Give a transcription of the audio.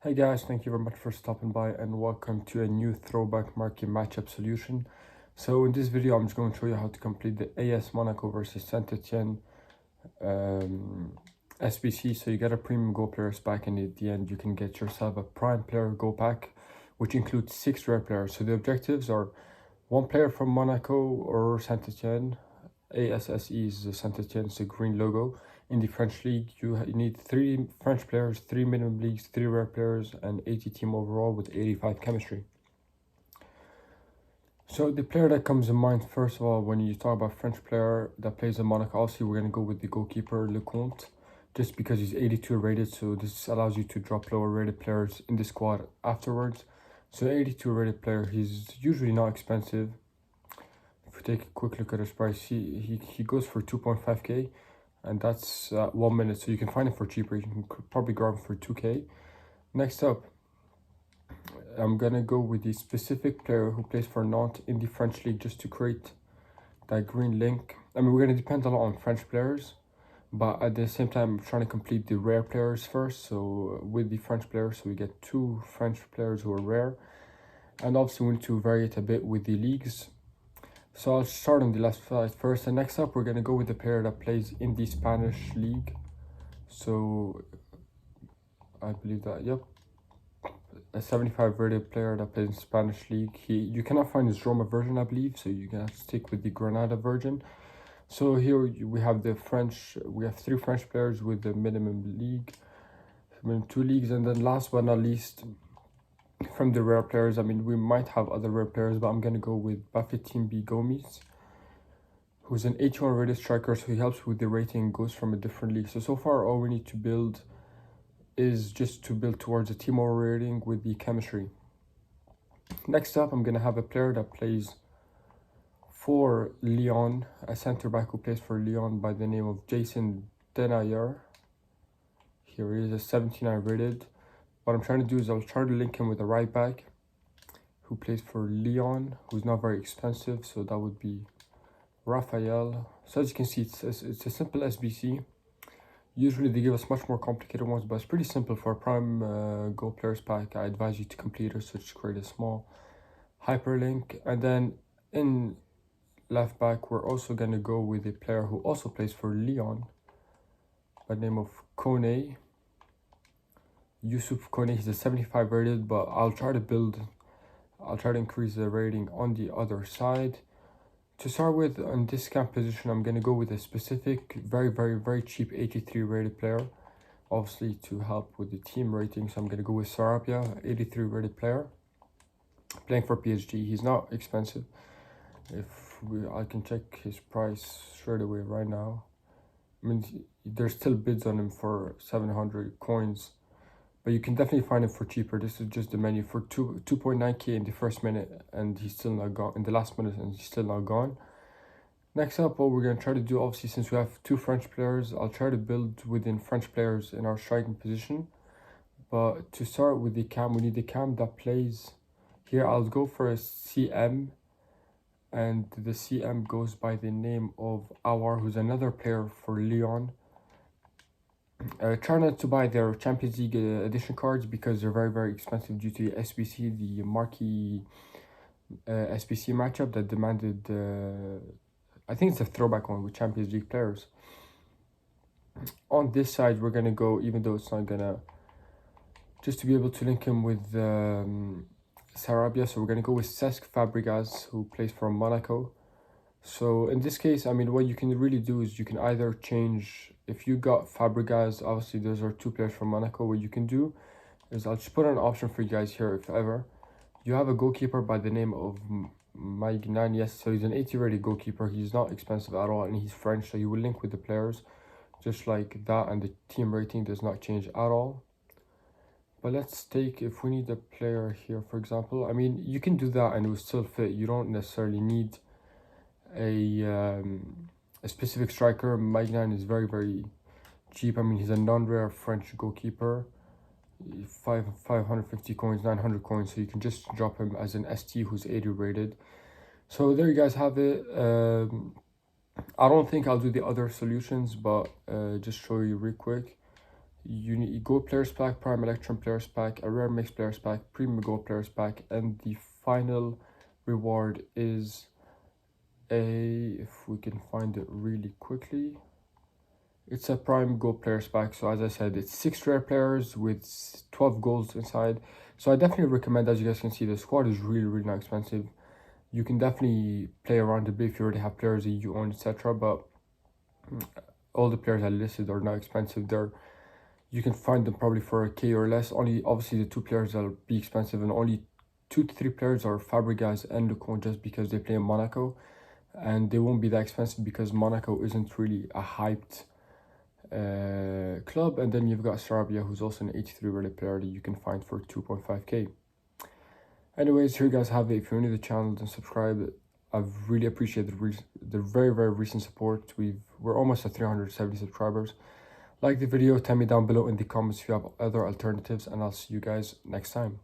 Hey guys, thank you very much for stopping by and welcome to a new throwback marquee matchup solution. So in this video, I'm just going to show you how to complete the AS Monaco versus Saint Etienne SBC. So you get a premium goal players pack, and at the end you can get yourself a prime player goal pack, which includes 6 rare players. So the objectives are 1 player from Monaco or Saint Etienne. ASSE is the Saint Etienne, it's a green logo. In the French league, you need 3 French players, 3 minimum leagues, 3 rare players, and 80 team overall with 85 chemistry. So the player that comes in mind, first of all, when you talk about French player that plays in Monaco, obviously we're going to go with the goalkeeper, Lecomte, just because he's 82 rated, so this allows you to drop lower rated players in the squad afterwards. So 82 rated player, he's usually not expensive. If we take a quick look at his price, he goes for 2.5k, and that's 1 minute, so you can find it for cheaper. You can probably grab it for 2k. Next up, I'm gonna go with the specific player who plays for Nantes in the French league, just to create that green link. I mean, we're gonna depend a lot on French players, but at the same time, I'm trying to complete the rare players first. So with the French players, so we get 2 French players who are rare, and obviously we need to vary it a bit with the leagues. So I'll start on the left side first, and next up we're going to go with the player that plays in the Spanish league. So I believe that, yep, a 75 rated player that plays in Spanish league. You cannot find his Roma version, I believe, so you can stick with the Granada version. So here we have the French, we have 3 French players with the minimum league, 2 leagues, and then last but not least, from the rare players, I mean, we might have other rare players, but I'm going to go with Bafetimbi Gomis, who's an 81 rated striker, so he helps with the rating, goes from a different league. So far, all we need to build is just to build towards a team over rating with the chemistry. Next up, I'm going to have a player that plays for Lyon, a center back who plays for Lyon by the name of Jason Denayer. Here he is, a 79 rated. What I'm trying to do is I'll try to link him with a right back who plays for Lyon, who's not very expensive, so that would be Raphael. So as you can see, it's a simple SBC. Usually they give us much more complicated ones, but it's pretty simple for a prime goal players pack. I advise you to complete it, so just create a small hyperlink. And then in left back, we're also going to go with a player who also plays for Lyon by the name of Kone. Yusuf Kone, he's a 75 rated, but I'll try to increase the rating on the other side. To start with, on this camp position, I'm going to go with a specific, very cheap 83 rated player, obviously to help with the team rating. So I'm going to go with Sarabia, 83 rated player, playing for PSG. He's not expensive. I can check his price straight away right now. I mean, there's still bids on him for 700 coins, but you can definitely find it for cheaper. This is just the menu for 2.9k in the first minute, and he's still not gone in the last minute, and he's still not gone. Next up, what we're going to try to do, obviously, since we have 2 French players, I'll try to build within French players in our striking position. But to start with the cam, we need the cam that plays here. I'll go for a CM, and the CM goes by the name of Awar, who's another player for Lyon. Try not to buy their Champions League edition cards because they're very expensive due to the SBC, the marquee SBC matchup that demanded, I think it's a throwback one with Champions League players. On this side, we're going to go, even though it's not going to, just to be able to link him with Sarabia, so we're going to go with Cesc Fabregas, who plays for Monaco. So in this case, I mean, what you can really do is you can either change, if you got Fabregas, obviously those are 2 players from Monaco. What you can do is, I'll just put an option for you guys here, if ever. You have a goalkeeper by the name of Maignan, yes, so he's an 80 rated goalkeeper. He's not expensive at all, and he's French, so you will link with the players just like that, and the team rating does not change at all. But let's take, if we need a player here, for example, I mean, you can do that and it will still fit. You don't necessarily need a specific striker. Maignan is very cheap. I mean, he's a non-rare French goalkeeper. 550 coins, 900 coins, so you can just drop him as an ST who's 80 rated. So there you guys have it. I don't think I'll do the other solutions, but just show you real quick. You need Gold Players Pack, Prime Electrum Players Pack, a Rare Mix Players Pack, Premium Gold Players Pack, and the final reward is if we can find it really quickly, it's a Prime Gold Players Pack. So as I said, it's 6 rare players with 12 golds inside. So I definitely recommend, as you guys can see, the squad is really not expensive. You can definitely play around a bit if you already have players that you own, etc. But all the players I listed are not expensive. You can find them probably for a K or less. Only obviously the 2 players that'll be expensive, and only 2 to 3 players are Fabregas and Lecomte, just because they play in Monaco, and they won't be that expensive because Monaco isn't really a hyped club. And then you've got Sarabia, who's also an 83 rated player that you can find for 2.5k. Anyways, here you guys have it. If you're new to the channel, then subscribe. I've really appreciated the very recent support. We're almost at 370 subscribers. Like the video, tell me down below in the comments if you have other alternatives, and I'll see you guys next time.